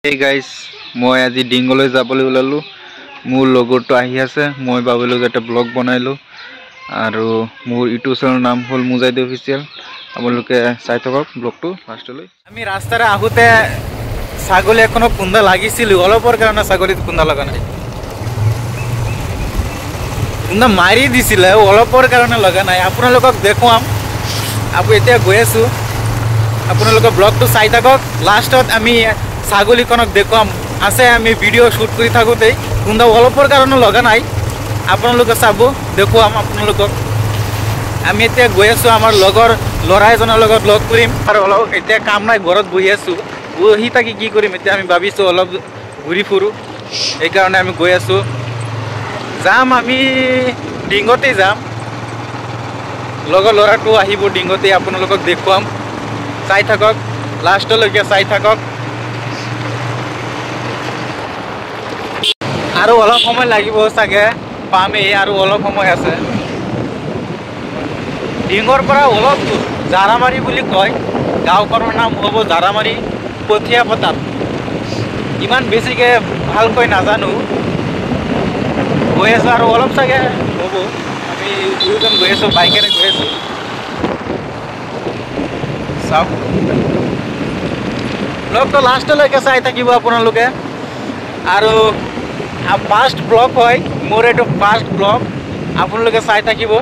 Hey guys, মই আজি ডিংগলৈ যাবলৈ ওলালো। মোৰ লগৰটো আহি আছে। মই ভাবিলো যে ব্লগ বনাইলো আৰু মোৰ ইউটিউব চেনেলৰ নাম হ'ল মুজাহিদ অফিচিয়েল। আপোনালোকে চাই থাকক ব্লগটো লাষ্টলৈ। আমি ৰাস্তাৰে আহোতে ছাগলী এখনক খুন্দা লাগিছিল, অলপৰ কাৰণে ছাগলীত খুন্দা লগা নাই। খুন্দা মাৰি দিছিলে, অলপৰ কাৰণে লগা নাই। আপোনালোকক দেখুৱাম। এতিয়া গৈ আছো। আপোনালোকে ব্লগটো চাই থাকক। লাষ্টত আমি ছাগলীখনক দেখুৱাম। আছে আমি ভিডিঅ' শ্বুট কৰি থাকোঁতেই খুন্দা অলপৰ কাৰণে লগা নাই। আপোনালোকে চাব, দেখুৱাম আপোনালোকক। আমি এতিয়া গৈ আছোঁ, আমাৰ লগৰ ল'ৰা এজনৰ লগত লগ কৰিম আৰু অলপ এতিয়া কাম নাই, ঘৰত বহি আছোঁ। বহি থাকি কি কৰিম, এতিয়া আমি ভাবিছোঁ অলপ ঘূৰি ফুৰোঁ। সেইকাৰণে আমি গৈ আছোঁ। যাম আমি ডিংগতেই যাম। লগৰ ল'ৰাটো আহিব ডিংগতেই, আপোনালোকক দেখুৱাম। চাই থাকক, লাষ্টলৈকে চাই থাকক। আৰু অলপ সময় লাগিব চাগে, পামেই, আৰু অলপ সময় আছে। ডিঙৰ পৰা অলপ দূৰ, জাৰামাৰী বুলি কয়। গাঁওখনৰ নাম হ'ব জাৰামাৰী কঠীয়া পথাৰ। ইমান বেছিকৈ ভালকৈ নাজানো। গৈ আছোঁ আৰু অলপ চাগে হ'ব। আমি দুয়োজন গৈ আছোঁ, বাইকেৰে গৈ আছোঁ। চাওক, ব্লগটো লাষ্টলৈকে চাই থাকিব আপোনালোকে। আৰু ফাৰ্ষ্ট ব্লগ হয় মোৰ, এইটো ফাৰ্ষ্ট ব্লগ। আপোনালোকে চাই থাকিব।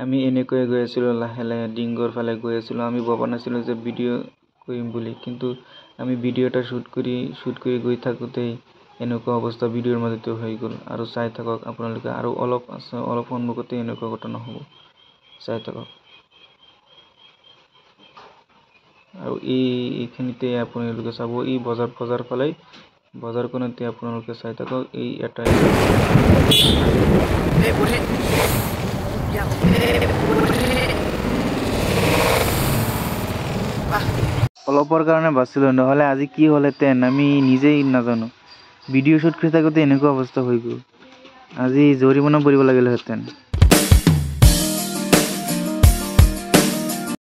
আমি এনেকৈ গৈ আছিলোঁ, লাহে লাহে ডিংগৰ ফালে গৈ আছিলোঁ। আমি ভবা নাছিলোঁ যে ভিডিঅ' কৰিম বুলি, কিন্তু আমি ভিডিঅ' এটা শ্বুট কৰি গৈ থাকোঁতেই এনেকুৱা অৱস্থা ভিডিঅ'ৰ মাজতে হৈ গ'ল। আৰু চাই থাকক আপোনালোকে, আৰু অলপ আছে, অলপ সন্মুখতে এনেকুৱা ঘটনা হ'ব। চাই থাকক। আৰু এইখিনিতে আপোনালোকে চাব, এই বজাৰ ফালে, বজাৰখনতে আপোনালোকে চাই থাকক। এই এটা অলপৰ কাৰণে বাচিলোঁ, নহ'লে আজি কি হ'লহেঁতেন আমি নিজেই নাজানো। ভিডিঅ' শ্বুট কৰি থাকোঁতে এনেকুৱা অৱস্থা হৈ গ'ল। আজি জৰিমনা ভৰিব লাগিলহেঁতেন।